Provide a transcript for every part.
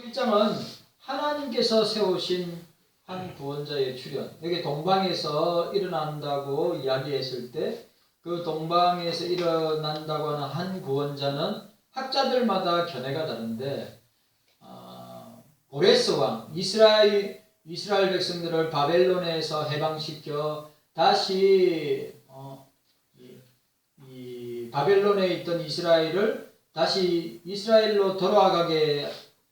1장은 하나님께서 세우신 한 구원자의 출현. 여기 동방에서 일어난다고 이야기했을 때 그 동방에서 일어난다고 하는 한 구원자는 학자들마다 견해가 다른데 고레스 왕 이스라엘 백성들을 바벨론에서 해방시켜 다시 이 바벨론에 있던 이스라엘을 다시 이스라엘로 돌아가게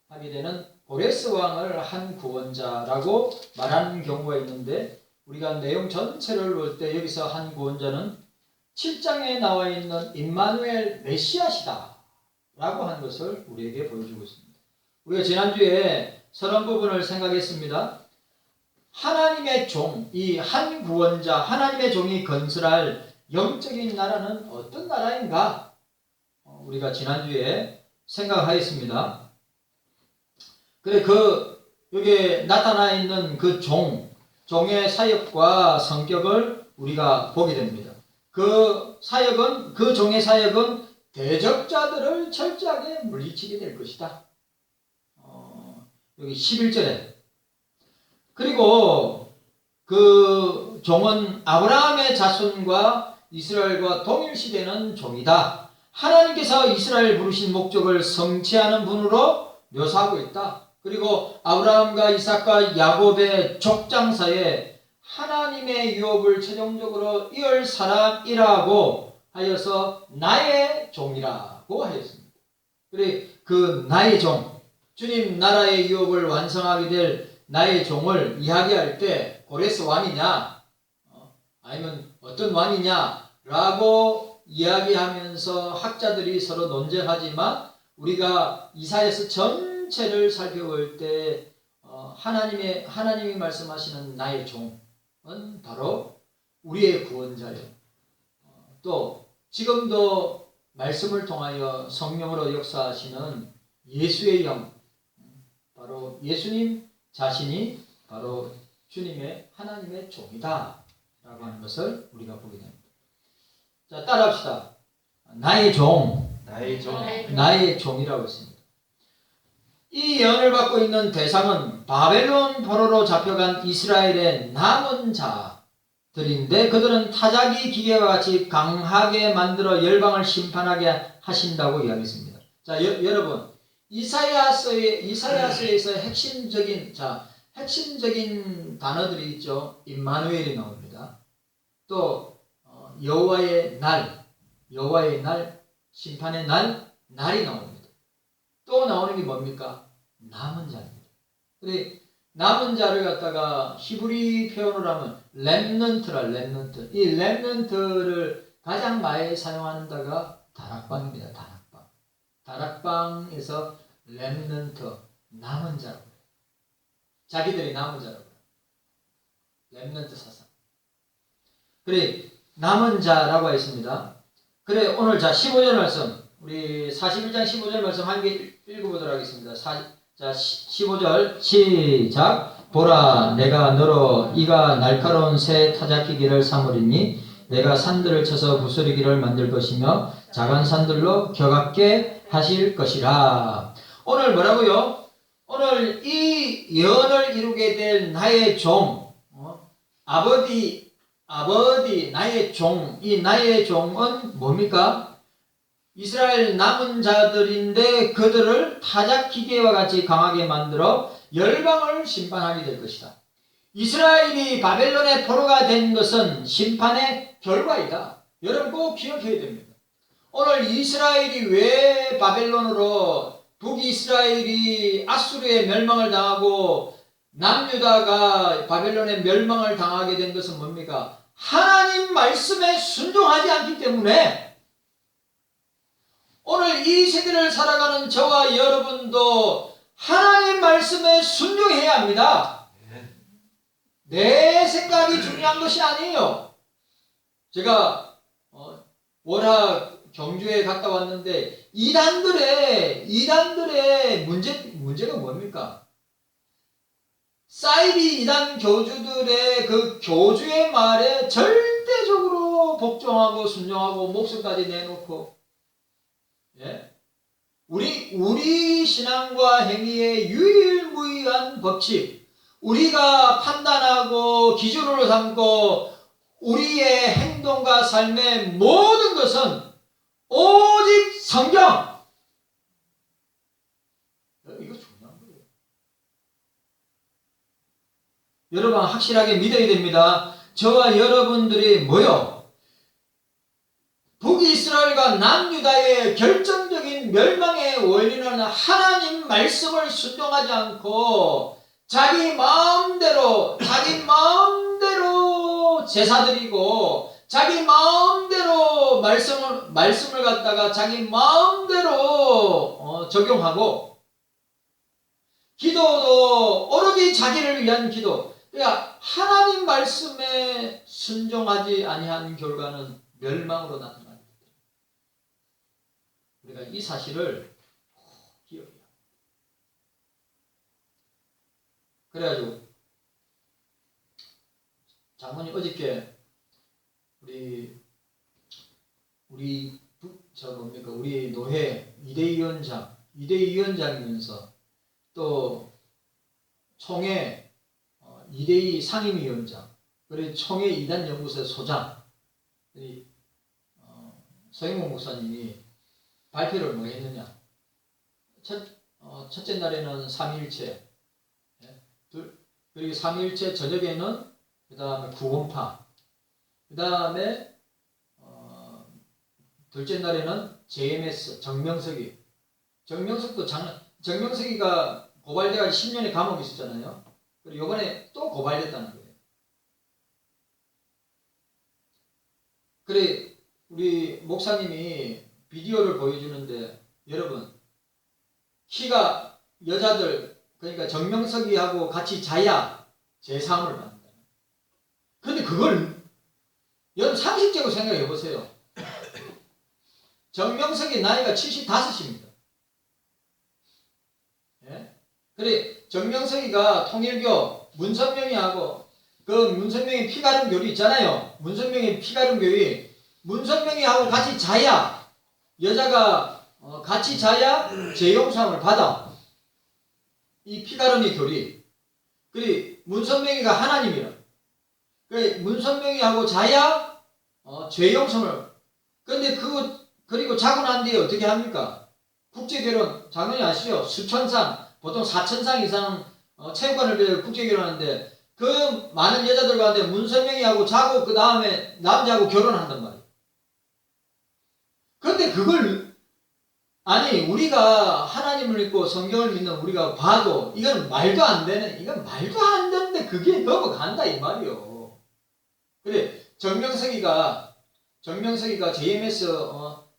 하게 되는 고레스 왕을 한 구원자라고 말하는 경우가 있는데, 우리가 내용 전체를 볼 때 여기서 한 구원자는 7장에 나와 있는 임마누엘 메시아시다 라고 하는 것을 우리에게 보여주고 있습니다. 우리가 지난주에 서론 부분을 생각했습니다. 하나님의 종, 이 한 구원자, 하나님의 종이 건설할 영적인 나라는 어떤 나라인가? 우리가 지난주에 생각하였습니다. 그래, 여기에 나타나 있는 그 종의 사역과 성격을 우리가 보게 됩니다. 그 종의 사역은 대적자들을 철저하게 물리치게 될 것이다. 여기 11절에. 그리고 그 종은 아브라함의 자손과 이스라엘과 동일시되는 종이다. 하나님께서 이스라엘 부르신 목적을 성취하는 분으로 묘사하고 있다. 그리고 아브라함과 이삭과 야곱의 족장사에 하나님의 유업을 최종적으로 이을 사람이라고 하여서 나의 종이라고 하였습니다. 그래, 그 나의 종, 주님 나라의 유업을 완성하게 될 나의 종을 이야기할 때 고레스 왕이냐 아니면 어떤 왕이냐라고 이야기하면서 학자들이 서로 논쟁하지만, 우리가 이사야서 전체를 살펴볼 때 하나님이 말씀하시는 나의 종은 바로 우리의 구원자요. 또 지금도 말씀을 통하여 성령으로 역사하시는 예수의 영, 바로 예수님 자신이 바로 주님의 하나님의 종이다 라고 하는 것을 우리가 보게 됩니다. 자, 따라합시다. 나의 종이라고 했습니다. 이 예언을 받고 있는 대상은 바벨론 포로로 잡혀간 이스라엘의 남은 자들인데, 그들은 타자기 기계와 같이 강하게 만들어 열방을 심판하게 하신다고 이야기했습니다. 자, 여러분, 이사야서에서 핵심적인 단어들이 있죠. 임마누엘이 나옵니다. 또 여호와의 날, 심판의 날이 나옵니다. 또 나오는 게 뭡니까? 남은 자입니다. 그래, 남은 자를 갖다가 히브리 표현으로 하면 렘넌트. 이 렘넌트를 가장 많이 사용하는 데가 다락방입니다. 다락방에서 렘넌트, 남은 자라고 해요. 자기들이 남은 자라고 해요. 렘넌트 사상. 그래, 남은 자라고 했습니다. 그래, 오늘 15절 말씀, 우리 41장 15절 말씀 함께 읽어보도록 하겠습니다. 자, 15절 시작. 보라, 내가 너로 이가 날카로운 새 타작기기를 삼으리니 내가 산들을 쳐서 부스러기를 만들 것이며 작은 산들로 격압게 하실 것이라. 오늘 뭐라고요? 오늘 이 예언을 이루게 될 나의 종, 아버지 나의 종, 이 나의 종은 뭡니까? 이스라엘 남은 자들인데 그들을 타작 기계와 같이 강하게 만들어 열방을 심판하게 될 것이다. 이스라엘이 바벨론의 포로가 된 것은 심판의 결과이다. 여러분 꼭 기억해야 됩니다. 오늘 이스라엘이 왜 바벨론으로, 북이스라엘이 아수르의 멸망을 당하고 남유다가 바벨론의 멸망을 당하게 된 것은 뭡니까? 하나님 말씀에 순종하지 않기 때문에. 오늘 이 세대를 살아가는 저와 여러분도 하나님 말씀에 순종해야 합니다. 내 생각이 중요한 것이 아니에요. 제가 월화 경주에 갔다 왔는데 이단들의 문제가 뭡니까? 사이비 이단 교주들의 그 교주의 말에 절대적으로 복종하고 순종하고 목숨까지 내놓고, 예? 우리 신앙과 행위의 유일무이한 법칙, 우리가 판단하고 기준으로 삼고 우리의 행동과 삶의 모든 것은 오직 성경. 이거 중요한 거예요. 여러분 확실하게 믿어야 됩니다. 저와 여러분들이 뭐요? 북이스라엘과 남유다의 결정적인 멸망의 원인은 하나님 말씀을 순종하지 않고 자기 마음대로 제사 드리고 자기 마음대로 말씀을 갖다가 자기 마음대로 적용하고 기도도 오로지 자기를 위한 기도. 그러니까 하나님 말씀에 순종하지 아니한 결과는 멸망으로 나타납니다. 우리가 이 사실을 기억해야 합니다. 그래가지고 장모님 어저께 우리 노회 이대위원장이면서 또 총회 2대2 상임위원장, 그리고 총회 2단 연구소 소장, 서영목 목사님이 발표를 뭐 했느냐. 첫째 날에는 삼위일체, 그리고 삼위일체 저녁에는 그 다음에 구원파, 그 다음에 둘째 날에는 JMS 정명석이가 고발돼가지고 10년의 감옥에 있었잖아요. 그리고 이번에 또 고발됐다는 거예요. 그래 우리 목사님이 비디오를 보여주는데 여러분 키가 여자들 그러니까 정명석이하고 같이 자야 제3을 받는다. 그런데 그걸 여러분 상식적으로 생각해 보세요. 정명석이 나이가 75입니다. 예? 그래 정명석이가 통일교 문선명이하고 그 문선명이 피가름 교리 있잖아요. 문선명이 피가름 교리 문선명이하고 같이 자야 여자가 같이 자야 재용상을 받아. 이 피가름이 교리. 그래 문선명이가 하나님이라. 그래 문선명이하고 자야 죄용성을. 그런데 그리고 자고 난 뒤에 어떻게 합니까? 국제결혼 당연히 아시죠? 수천상 보통 4천상 이상 체육관을 빌려 국제결혼하는데 그 많은 여자들 가운데 문선명이하고 자고 그 다음에 남자하고 결혼한단 말이에요. 그런데 그걸 우리가 하나님을 믿고 성경을 믿는 우리가 봐도 이건 말도 안 되는데 그게 넘어간다 이 말이요. 그래 정명석이가 JMS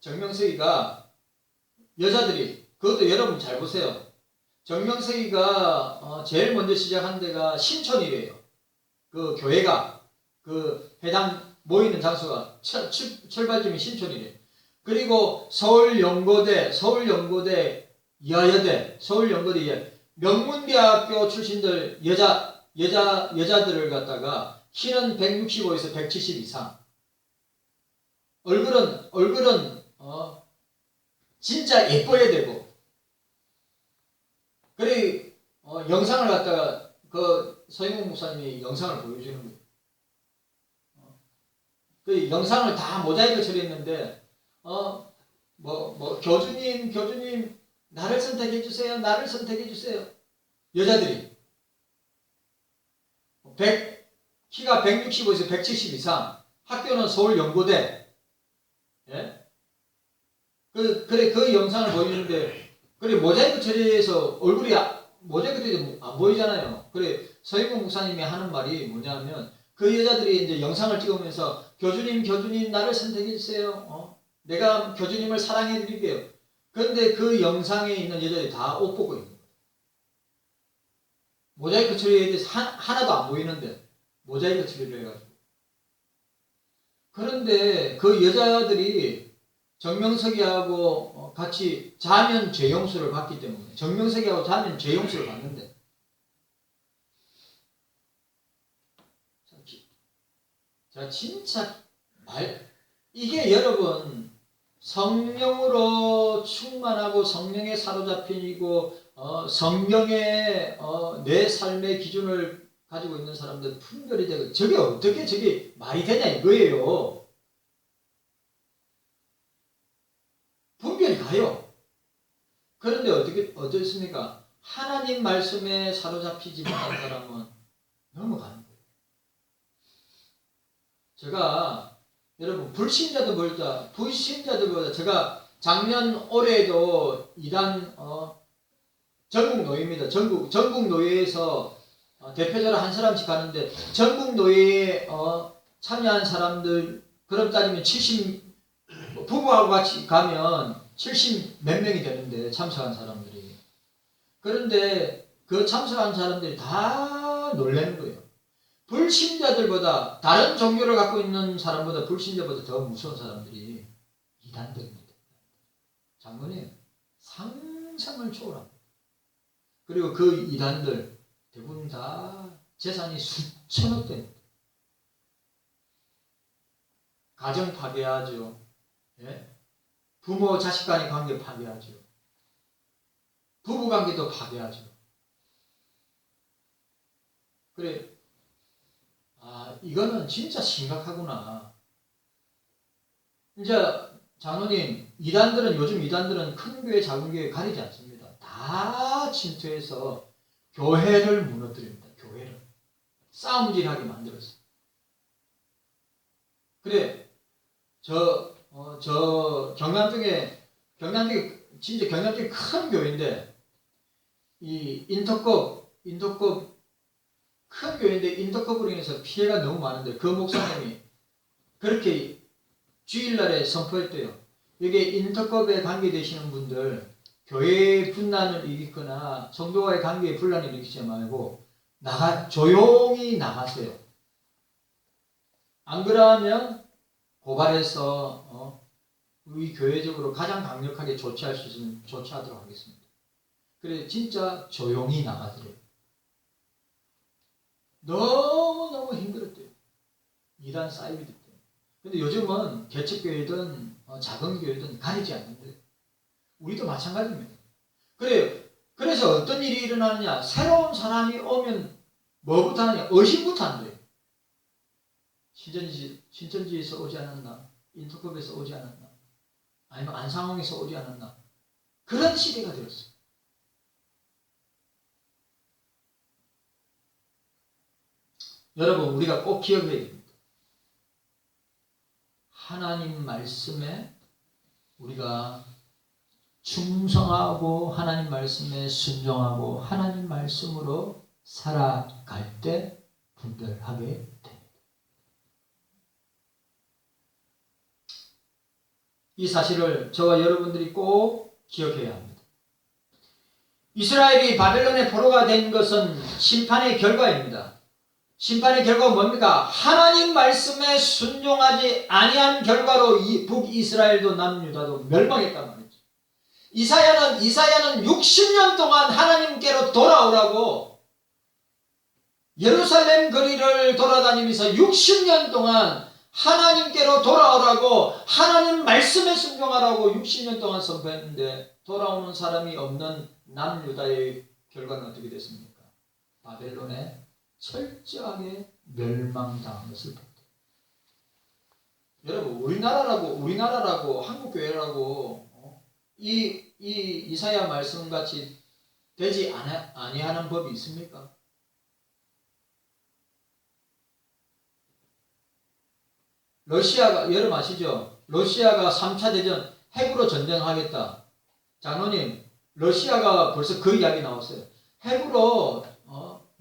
정명석이가 여자들이 그것도 여러분 잘 보세요. 정명석이가 제일 먼저 시작한 데가 신촌이래요. 그 교회가 그 해당 모이는 장소가 출발점이 신촌이래요. 그리고 서울연고대 이하여대 명문대학교 출신들 여자들을 갖다가 키는 165에서 170 이상. 얼굴은 진짜 예뻐야 되고. 그래 영상을 갖다가 그 서영국 목사님이 영상을 보여주는 거예요. 그 영상을 다 모자이크 처리했는데 교주님 나를 선택해 주세요. 여자들이 키가 165에서 170 이상. 학교는 서울연고대. 예? 그 영상을 보여주는데 그래 모자이크 처리해서 얼굴이 모자이크 처리 안 보이잖아요. 그래 서영국 목사님이 하는 말이 뭐냐면 그 여자들이 이제 영상을 찍으면서 교주님 나를 선택해 주세요. 내가 교주님을 사랑해 드릴게요. 그런데 그 영상에 있는 여자들이 다 옷 벗고 있는 거예요. 모자이크 처리에 대해서 하나도 안 보이는데 모자이크 처리를 해가지고. 그런데 그 여자들이 정명석이하고 같이 자면 죄용서를 받기 때문에 정명석이하고 자면 죄용서를 받는데 자 진짜 이게 여러분 성령으로 충만하고 성령에 사로잡히고 성경의 내 삶의 기준을 가지고 있는 사람들 분별이 되고 저게 어떻게 저게 말이 되냐 이거예요. 분별이 가요. 그런데 어떻습니까? 하나님 말씀에 사로잡히지 못한 사람은 넘어가는 거예요. 제가 여러분 불신자들보다 제가 작년 올해도 이단 전국 노예입니다. 전국 노예에서 대표자로 한 사람씩 가는데 전국 노예에 참여한 사람들 그럼 따지면 70 부부하고 같이 가면 70 몇 명이 되는데 참석한 사람들이 그런데 그 참석한 사람들이 다 놀라는 거예요. 불신자들보다 다른 종교를 갖고 있는 사람보다 불신자보다 더 무서운 사람들이 이단들입니다. 장로님 상상을 초월합니다. 그리고 그 이단들 대부분 다 재산이 수천억 됩니다. 가정 파괴하죠. 예? 부모 자식 간의 관계 파괴하죠. 부부 관계도 파괴하죠. 그래, 이거는 진짜 심각하구나. 이제 장로님, 요즘 이단들은 큰 교회, 작은 교회 가리지 않습니다. 다 침투해서 교회를 무너뜨립니다. 교회를. 싸움질하게 만들었어요. 그래, 경남 쪽에 진짜 경남 쪽에 큰 교회인데, 이 인터컵 큰 교회인데 인터컵으로 인해서 피해가 너무 많은데 그 목사님이 그렇게 주일날에 선포했대요. 이게 인터컵에 관계되시는 분들 교회의 분란을 일으키거나 성도와의 관계에 분란을 일으키지 말고 조용히 나가세요. 안 그러면 고발해서 우리 교회적으로 가장 강력하게 조치할 수 있으면 조치하도록 하겠습니다. 그래 진짜 조용히 나가세요. 너무너무 힘들었대요. 이단 사이비드 때문에. 근데 요즘은 개척교회든 작은 교회든 가리지 않는데 우리도 마찬가지입니다. 그래서 어떤 일이 일어나느냐. 새로운 사람이 오면 뭐부터 하느냐. 의심부터 한대요. 신천지에서 오지 않았나. 인터컵에서 오지 않았나. 아니면 안상홍에서 오지 않았나. 그런 시대가 되었어요. 여러분 우리가 꼭 기억해야 됩니다. 하나님 말씀에 우리가 충성하고 하나님 말씀에 순종하고 하나님 말씀으로 살아갈 때 분별하게 됩니다. 이 사실을 저와 여러분들이 꼭 기억해야 합니다. 이스라엘이 바벨론의 포로가 된 것은 심판의 결과입니다. 심판의 결과가 뭡니까? 하나님 말씀에 순종하지 아니한 결과로 북이스라엘도 남유다도 멸망했단 말이죠. 이사야는 60년 동안 하나님께로 돌아오라고 예루살렘 거리를 돌아다니면서 60년 동안 하나님께로 돌아오라고 하나님 말씀에 순종하라고 60년 동안 선포했는데 돌아오는 사람이 없는 남유다의 결과는 어떻게 됐습니까? 바벨론에 철저하게 멸망당한 것을 봅니다. 여러분 우리나라라고 한국교회라고 이사야 말씀같이 되지 아니하는 법이 있습니까? 러시아가 여러분 아시죠? 러시아가 3차 대전 핵으로 전쟁하겠다. 장로님 러시아가 벌써 그 이야기 나왔어요. 핵으로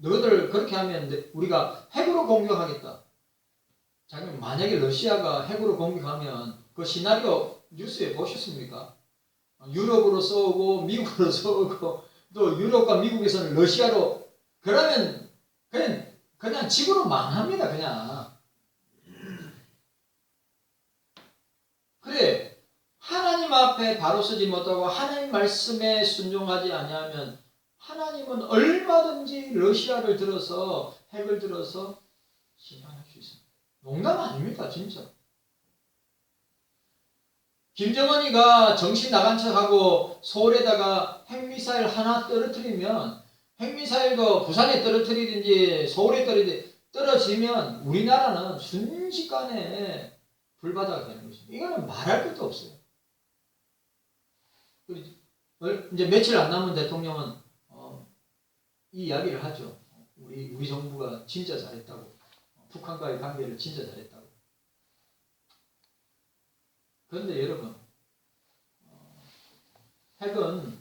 너희들 그렇게 하면 우리가 핵으로 공격하겠다. 장로님 만약에 러시아가 핵으로 공격하면 그 시나리오 뉴스에 보셨습니까? 유럽으로 쏘고 미국으로 쏘고 또 유럽과 미국에서는 러시아로 그러면 그냥 지구로 망합니다. 그냥. 그래 하나님 앞에 바로 서지 못하고 하나님 말씀에 순종하지 아니하면 하나님은 얼마든지 러시아를 들어서 핵을 들어서 심판할 수 있습니다. 농담 아닙니다. 진짜. 김정은이가 정신 나간 척하고 서울에다가 핵미사일 하나 떨어뜨리면 핵미사일도 부산에 떨어뜨리든지 서울에 떨어지면 우리나라는 순식간에 불바다가 되는 것입니다. 이거는 말할 것도 없어요. 이제 며칠 안 남은 대통령은 이 이야기를 하죠. 우리 정부가 진짜 잘했다고. 북한과의 관계를 진짜 잘했다고. 그런데 여러분, 핵은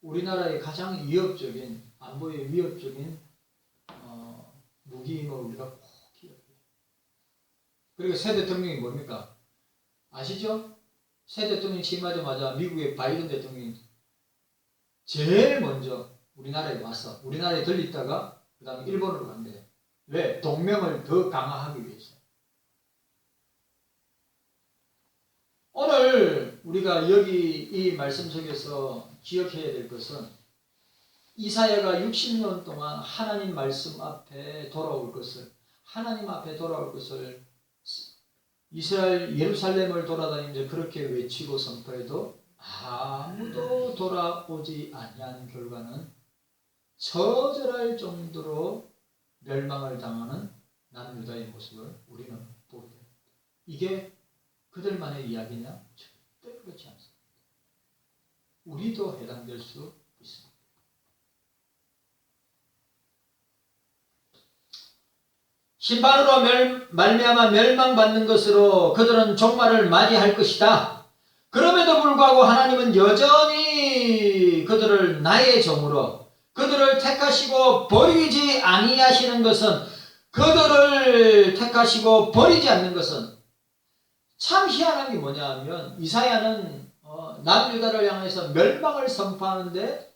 우리나라의 가장 위협적인, 안보의 위협적인 무기임을 우리가 꼭 기억해요. 그리고 새 대통령이 뭡니까? 아시죠? 새 대통령이 취임하자마자 미국의 바이든 대통령이 제일 먼저 우리나라에 와서 우리나라에 들리다가 그 다음에 일본으로 간대요. 왜? 동맹을 더 강화하기 위해서. 오늘 우리가 여기 이 말씀 속에서 기억해야 될 것은 이사야가 60년 동안 하나님 말씀 앞에 돌아올 것을, 하나님 앞에 돌아올 것을 이스라엘 예루살렘을 돌아다니면서 그렇게 외치고 선포해도 아무도 돌아오지 아니한 결과는 처절할 정도로 멸망을 당하는 남유다의 모습을 우리는 보게 됩니다. 이게 그들만의 이야기냐? 절대 그렇지 않습니다. 우리도 해당될 수 있습니다. 심판으로 말미암아 멸망받는 것으로 그들은 종말을 맞이할 것이다. 그럼에도 불구하고 하나님은 여전히 그들을 나의 종으로 그들을 택하시고 버리지 아니하시는 것은, 그들을 택하시고 버리지 않는 것은 참 희한한 게 뭐냐 하면 이사야는 남유다를 향해서 멸망을 선포하는데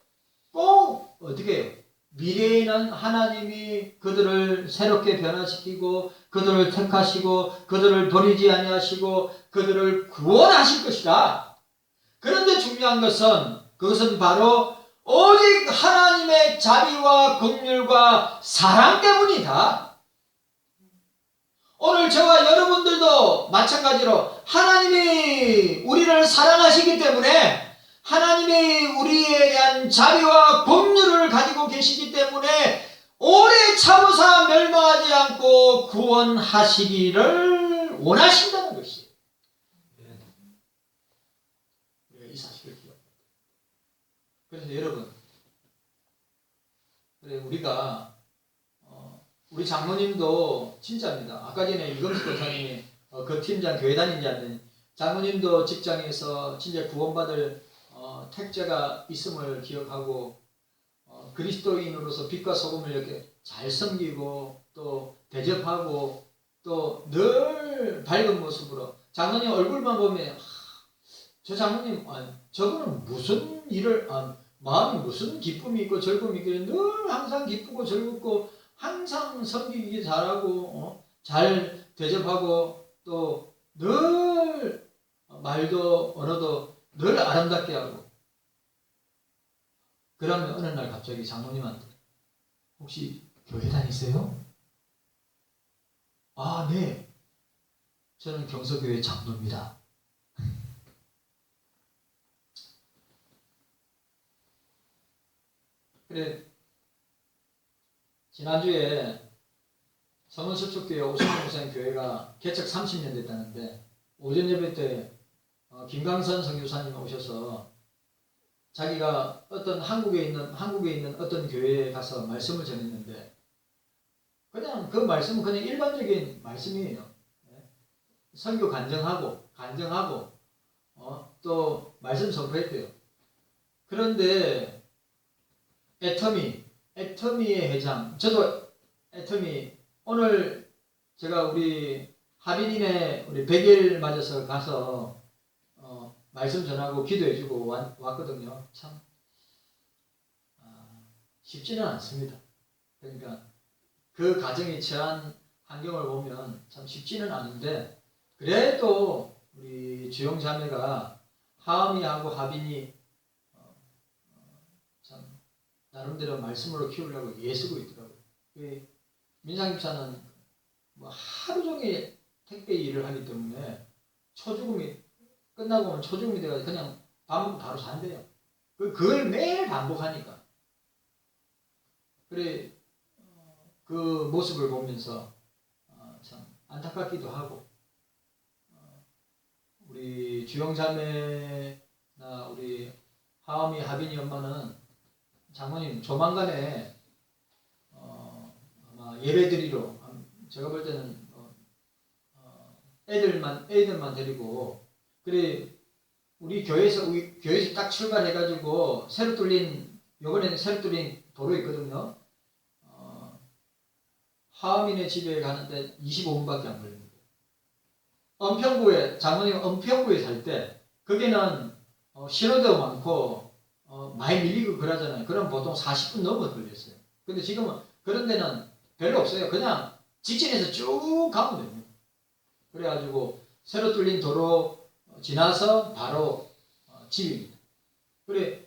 꼭 어떻게 해요? 미래에는 하나님이 그들을 새롭게 변화시키고 그들을 택하시고 그들을 버리지 아니하시고 그들을 구원하실 것이다. 그런데 중요한 것은 그것은 바로 오직 하나님의 자비와 긍휼과 사랑 때문이다. 오늘 저와 여러분들도 마찬가지로 하나님이 우리를 사랑하시기 때문에, 하나님이 우리에 대한 자비와 긍휼을 가지고 계시기 때문에 오래 참으사 멸망하지 않고 구원하시기를 원하신다는 것이에요. 우리가 이 사실을 기억해야 돼요. 그래서 여러분, 우리가 우리 장모님도 진짜입니다. 아까 전에 이금수 권사님이 그 팀장 교회 다니지 않는 장모님도 직장에서 진짜 구원받을 택자가 있음을 기억하고 그리스도인으로서 빛과 소금을 이렇게 잘 섬기고 또 대접하고 또 늘 밝은 모습으로 장모님 얼굴만 보면 저 장모님 저분은 무슨 일을 마음이 무슨 기쁨이 있고 즐거움이 있길래 늘 항상 기쁘고 즐겁고 항상 섬기기 잘하고 잘 대접하고 또 늘 말도 언어도 늘 아름답게 하고. 그러면 어느 날 갑자기 장모님한테 혹시 교회 다니세요? 아, 네. 저는 경서교회 장로입니다. 그래, 지난주에 성원섭축교회 오승훈 목사님 교회가 개척 30년 됐다는데 오전 예배 때 김강선 선교사님 오셔서 자기가 어떤 한국에 있는 어떤 교회에 가서 말씀을 전했는데 그냥 그 말씀은 그냥 일반적인 말씀이에요. 선교 간증하고 또 말씀 선포했대요. 그런데 애터미의 회장, 저도 애터미 오늘 제가 우리 하빈이네 우리 100일 맞아서 가서 말씀 전하고 기도해주고 왔거든요. 참 쉽지는 않습니다. 그러니까 그 가정이 처한 환경을 보면 참 쉽지는 않은데 그래도 우리 주영 자매가 하은이하고 하빈이 참 나름대로 말씀으로 키우려고 애쓰고 있더라고요. 민상 집사는 뭐 하루 종일 택배 일을 하기 때문에 초죽음이 끝나고 보면 초중이 돼가지고 그냥 밥 먹고 바로 잔대요. 그걸 매일 반복하니까. 그래, 그 모습을 보면서 참 안타깝기도 하고, 우리 주영자매나 우리 하엄이 하빈이 엄마는 장모님 조만간에 아마 예배드리러, 제가 볼 때는 애들만 데리고, 그래 우리 교회에서 딱 출발해가지고 요번에는 새로 뚫린 도로 있거든요. 하음이네 집에 가는데 25분밖에 안 걸립니다. 장모님 은평구에 살 때, 거기는 신호도 많고 많이 밀리고 그러잖아요. 그럼 보통 40분 넘어 걸렸어요. 근데 지금은 그런 데는 별로 없어요. 그냥 직진해서 쭉 가면 됩니다. 그래가지고 새로 뚫린 도로 지나서 바로 집입니다. 그래,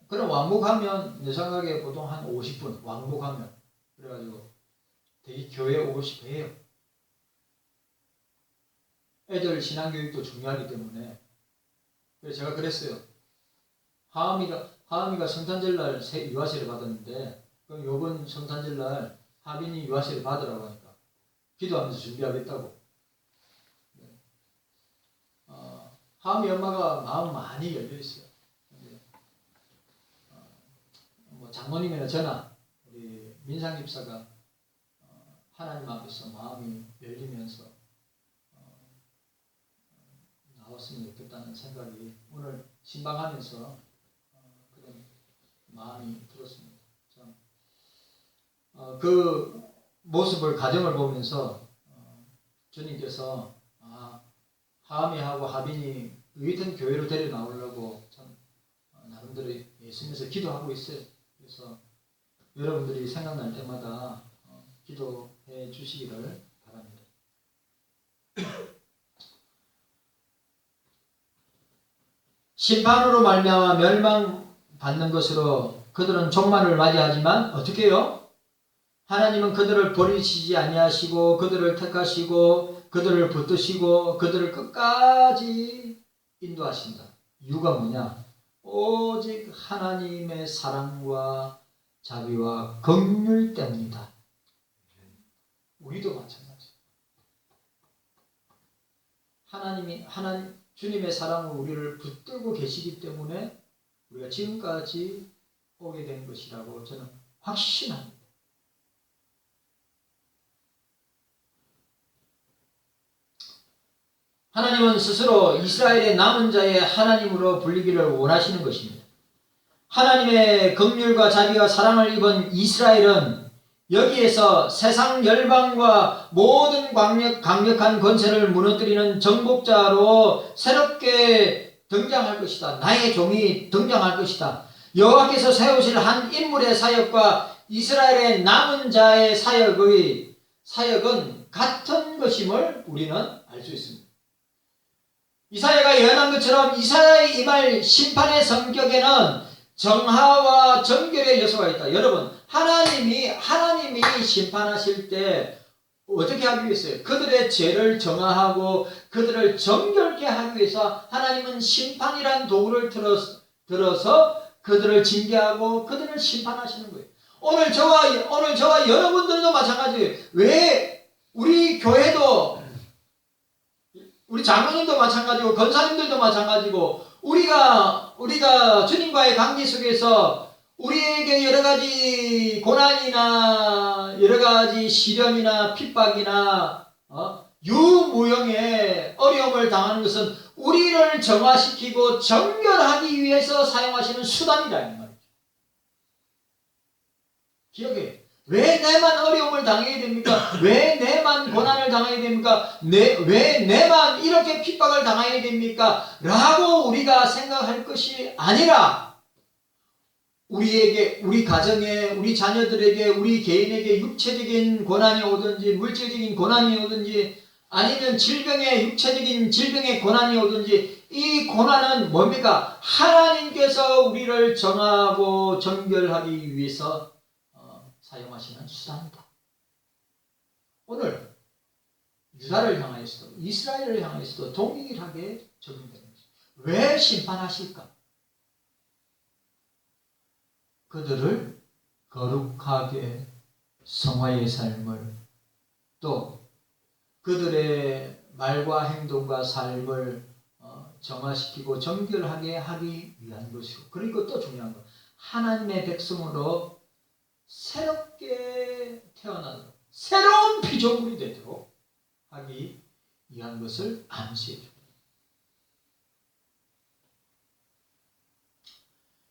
그럼 왕복하면 내 생각에 보통 한 50분 왕복하면, 그래가지고 되게 교회 오고 싶어 해요. 애들 신앙교육도 중요하기 때문에. 그래서 제가 그랬어요. 하음이가 성탄절날 유아세를 받았는데, 그럼 요번 성탄절날 하빈이 유아세를 받으라고 하니까 기도하면서 준비하겠다고. 하음이 엄마가 마음 많이 열려있어요. 뭐 장모님이나 저나 우리 민상 집사가 하나님 앞에서 마음이 열리면서 나왔으면 좋겠다는 생각이 오늘 신방하면서 그런 마음이 들었습니다. 그 모습을, 가정을 보면서 주님께서 하음이하고 하빈이 의든 교회로 데려 나오려고 참 나름대로 예수님에서 기도하고 있어요. 그래서 여러분들이 생각날 때마다 기도해 주시기를 바랍니다. 심판으로 말미암아 멸망받는 것으로 그들은 종말을 맞이하지만 어떻게 해요? 하나님은 그들을 버리시지 아니하시고 그들을 택하시고 그들을 붙드시고 그들을 끝까지 인도하신다. 이유가 뭐냐? 오직 하나님의 사랑과 자비와 긍휼 때문이다. 우리도 마찬가지. 주님의 사랑으로 우리를 붙들고 계시기 때문에 우리가 지금까지 오게 된 것이라고 저는 확신합니다. 하나님은 스스로 이스라엘의 남은 자의 하나님으로 불리기를 원하시는 것입니다. 하나님의 긍휼과 자비와 사랑을 입은 이스라엘은 여기에서 세상 열방과 모든 강력한 권세를 무너뜨리는 정복자로 새롭게 등장할 것이다. 나의 종이 등장할 것이다. 여호와께서 세우실 한 인물의 사역과 이스라엘의 남은 자의 사역은 같은 것임을 우리는 알 수 있습니다. 이사야가 예언한 것처럼 이사야의 이 말 심판의 성격에는 정하와 정결의 요소가 있다. 여러분, 하나님이 심판하실 때 어떻게 하기 위해서요? 그들의 죄를 정하하고 그들을 정결케 하기 위해서 하나님은 심판이란 도구를 들어서 그들을 징계하고 그들을 심판하시는 거예요. 오늘 저와 여러분들도 마찬가지예요. 왜 우리 교회도, 우리 장로님도 마찬가지고 권사님들도 마찬가지고 우리가 주님과의 관계 속에서 우리에게 여러 가지 고난이나 여러 가지 시련이나 핍박이나 유무형의 어려움을 당하는 것은 우리를 정화시키고 정결하기 위해서 사용하시는 수단이라는 말이죠. 기억해. 왜 내만 어려움을 당해야 됩니까? 왜 내만 고난을 당해야 됩니까? 왜 내만 이렇게 핍박을 당해야 됩니까? 라고 우리가 생각할 것이 아니라 우리에게, 우리 가정에, 우리 자녀들에게, 우리 개인에게 육체적인 고난이 오든지 물질적인 고난이 오든지 아니면 육체적인 질병의 고난이 오든지 이 고난은 뭡니까? 하나님께서 우리를 정하고 정결하기 위해서 사용하시는 수단이다. 오늘 유다를 향하여서도 이스라엘을 향하여서도 동일하게 적용되는 것입니다. 왜 심판하실까? 그들을 거룩하게 성화의 삶을, 또 그들의 말과 행동과 삶을 정화시키고 정결하게 하기 위한 것이고, 그리고 또 중요한 것, 하나님의 백성으로 새롭게 태어나도록, 새로운 피조물이 되도록 하기 위한 것을 암시해 줍니다.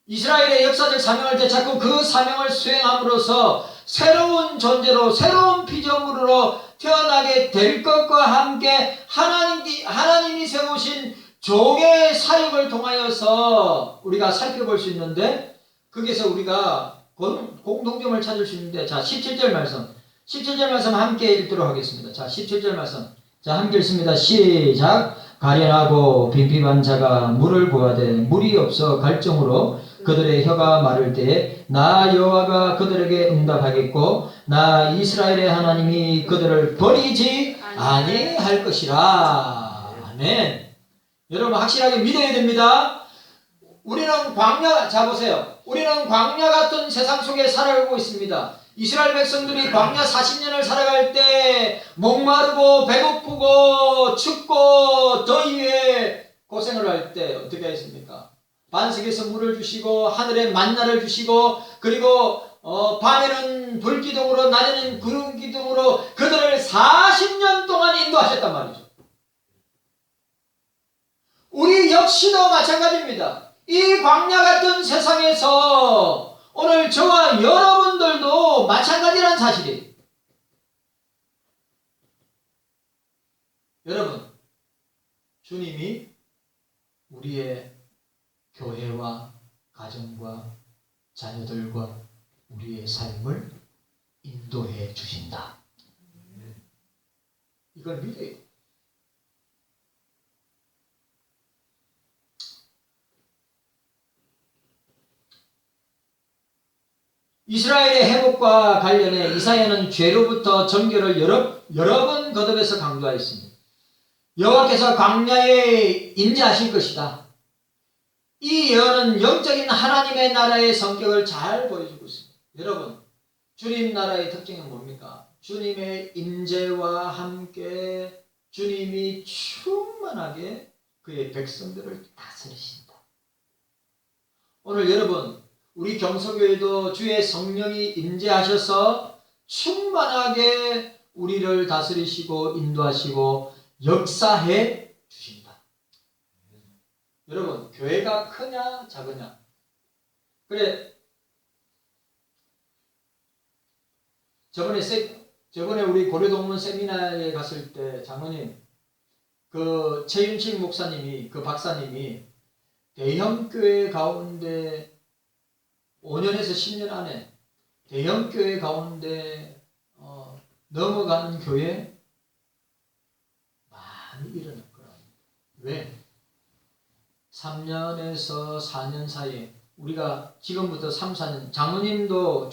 이스라엘의 역사적 사명을 되찾고 그 사명을 수행함으로써 새로운 존재로, 새로운 피조물로 태어나게 될 것과 함께 하나님이 세우신 종의 사역을 통하여서 우리가 살펴볼 수 있는데, 거기서 우리가 공통점을 찾을 수 있는데, 자, 17절 말씀. 17절 말씀 함께 읽도록 하겠습니다. 자, 17절 말씀. 자, 함께 읽습니다. 시작. 가련하고 빈핍한 자가 물을 구하되 물이 없어 갈증으로 그들의 혀가 마를 때에 나 여호와가 그들에게 응답하겠고 나 이스라엘의 하나님이 그들을 버리지 아니할 것이라. 아멘. 여러분 확실하게 믿어야 됩니다. 우리는 광야, 자 보세요. 우리는 광야 같은 세상 속에 살아가고 있습니다. 이스라엘 백성들이 광야 40년을 살아갈 때 목마르고 배고프고 춥고 더위에 고생을 할 때 어떻게 했습니까? 반석에서 물을 주시고 하늘에 만나를 주시고, 그리고 밤에는 불기둥으로 낮에는 구름기둥으로 그들을 40년 동안 인도하셨단 말이죠. 우리 역시도 마찬가지입니다. 이 광야 같은 세상에서 오늘 저와 여러분들도 마찬가지란 사실이에요. 여러분, 주님이 우리의 교회와 가정과 자녀들과 우리의 삶을 인도해 주신다. 이걸 믿어요. 이스라엘의 회복과 관련해 이사야는 죄로부터 정결을 여러 번 거듭해서 강조하였습니다. 여호와께서 광야에 임재하실 것이다. 이 예언은 영적인 하나님의 나라의 성격을 잘 보여주고 있습니다. 여러분, 주님 나라의 특징은 뭡니까? 주님의 임재와 함께 주님이 충만하게 그의 백성들을 다스리신다. 오늘 여러분, 우리 경서교회도 주의 성령이 임재하셔서 충만하게 우리를 다스리시고 인도하시고 역사해 주신다. 여러분, 교회가 크냐 작으냐? 그래, 저번에 우리 고려동문 세미나에 갔을 때 장로님, 그 최윤식 목사님이, 그 박사님이 대형교회 가운데 5년에서 10년 안에 대형교회 가운데 넘어가는 교회 많이 일어났거든요. 왜? 3년에서 4년 사이에 우리가 지금부터 3, 4년, 장로님도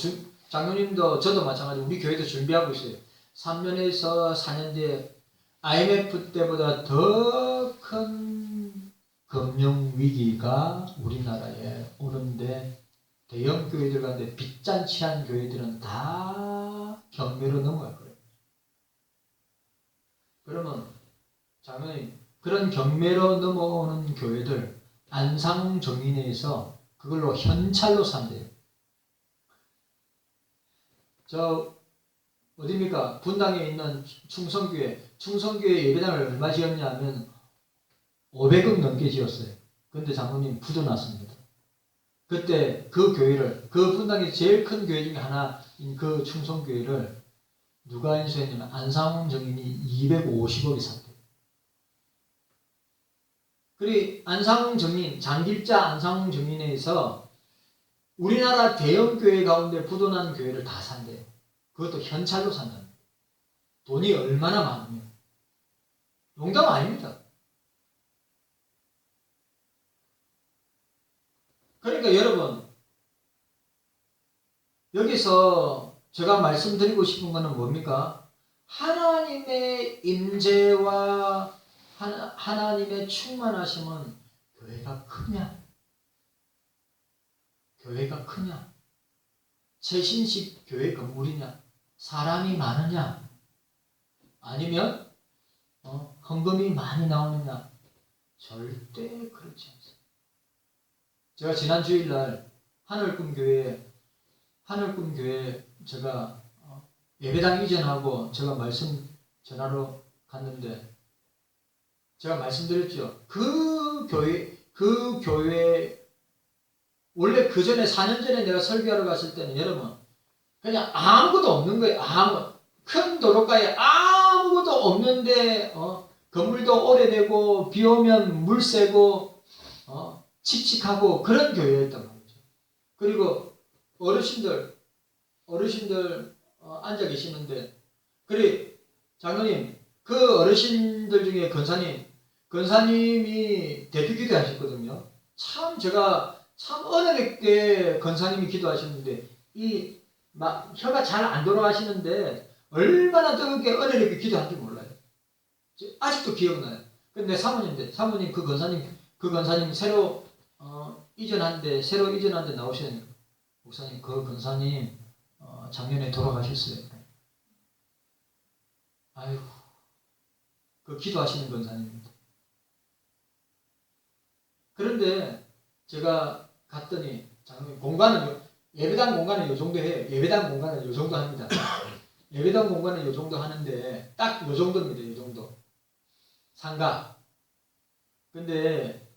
저도 마찬가지, 우리 교회도 준비하고 있어요. 3년에서 4년 뒤에 IMF 때보다 더 큰 금융위기가 우리나라에 오는데, 대형 교회들 가운데 빚잔치한 교회들은 다 경매로 넘어갈 거예요. 그러면 장로님, 그런 경매로 넘어오는 교회들 안상정인회에서 그걸로 현찰로 산대요. 저 어디입니까? 분당에 있는 충성교회 예배당을 얼마 지었냐면 500억 넘게 지었어요. 근데 장로님 부도났습니다. 그때 그 교회를, 그 분당에 제일 큰 교회 중에 하나인 그 충성교회를 누가 인수했냐면 안상홍 정인이 250억이 샀대요. 그리고 안상홍 정인, 장길자 안상홍 정인에서 우리나라 대형 교회 가운데 부도난 교회를 다 산대요. 그것도 현찰로 산다는 거예요. 돈이 얼마나 많으면. 농담 아닙니다. 그러니까 여러분, 여기서 제가 말씀드리고 싶은 것은 뭡니까? 하나님의 임재와 하나님의 충만하심은 교회가 크냐? 교회가 크냐? 최신식 교회 건물이냐? 사람이 많으냐? 아니면 헌금이 많이 나오느냐? 절대 그렇지 않습니다. 제가 지난 주일날 하늘꿈교회 제가 예배당 이전하고 제가 말씀 전하러 갔는데 제가 말씀드렸죠. 그 교회 원래 그 전에 4년 전에 내가 설교하러 갔을 때는 여러분 그냥 아무것도 없는 거예요. 큰 도로가에 아무것도 없는데 건물도 오래되고 비 오면 물 새고 칙칙하고 그런 교회였단 말이죠. 그리고 어르신들 앉아 계시는데 그래 장로님 그 어르신들 중에 권사님이 대표 기도하셨거든요. 제가 참 은혜롭게 권사님이 기도하셨는데 혀가 잘 안 돌아가시는데 얼마나 뜨겁게 은혜롭게 기도한지 몰라요. 아직도 기억나요. 근데 사모님 그 권사님 새로 이전한데 나오시는 목사님 그 권사님 작년에 돌아가셨어요. 아이고 그 기도하시는 권사님입니다. 그런데 제가 갔더니 장로님 예배당 공간은 요 정도 해요. 예배당 공간은 요 정도 합니다. 예배당 공간은 요 정도 하는데 딱 요 정도입니다. 요 정도. 상가. 근데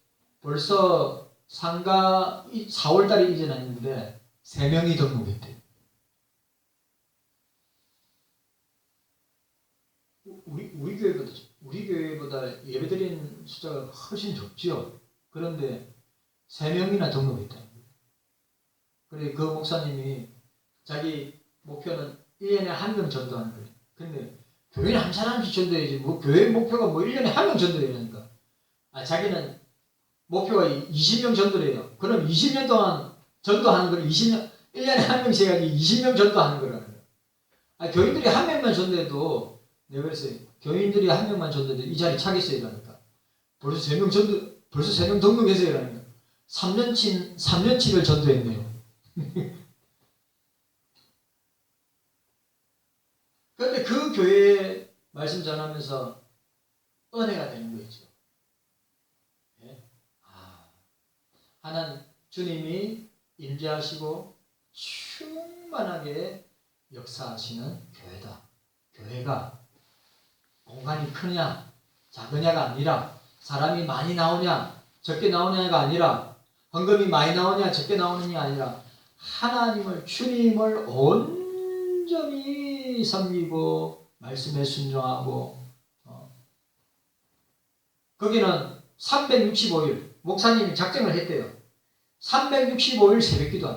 벌써 상가 4월달에 이전했는데 3명이 등록했대요. 우리 교회보다 예배드리는 숫자가 훨씬 적지요. 그런데 3명이나 등록했다. 그래 그 목사님이 자기 목표는 1년에 1명 전도하는 거예요. 근데 교회는 한 사람씩 전도해야지 교회 목표가 1년에 1명 전도해야 하니까 자기는 목표가 20명 전도래요. 그럼 20년 동안 전도하는 걸 1년에 1명씩 해야지 20명 전도하는 거라는 거예요. 교인들이 1명만 전도해도 내가 그랬어요. 교인들이 1명만 전도해도 이 자리 차겠어요. 이러니까 벌써 3명 등록해서 이러니까 3년치를 전도했네요. 그런데 그 교회에 말씀 전하면서 은혜가 되는 거죠. 네? 하나님 주님이 임재하시고 충만하게 역사하시는 교회다. 교회가 공간이 크냐 작으냐가 아니라 사람이 많이 나오냐 적게 나오냐가 아니라 헌금이 많이 나오냐 적게 나오느냐 아니라 주님을 온전히 섬기고 말씀에 순종하고 거기는 365일 목사님이 작정을 했대요. 365일 새벽기도 합니다.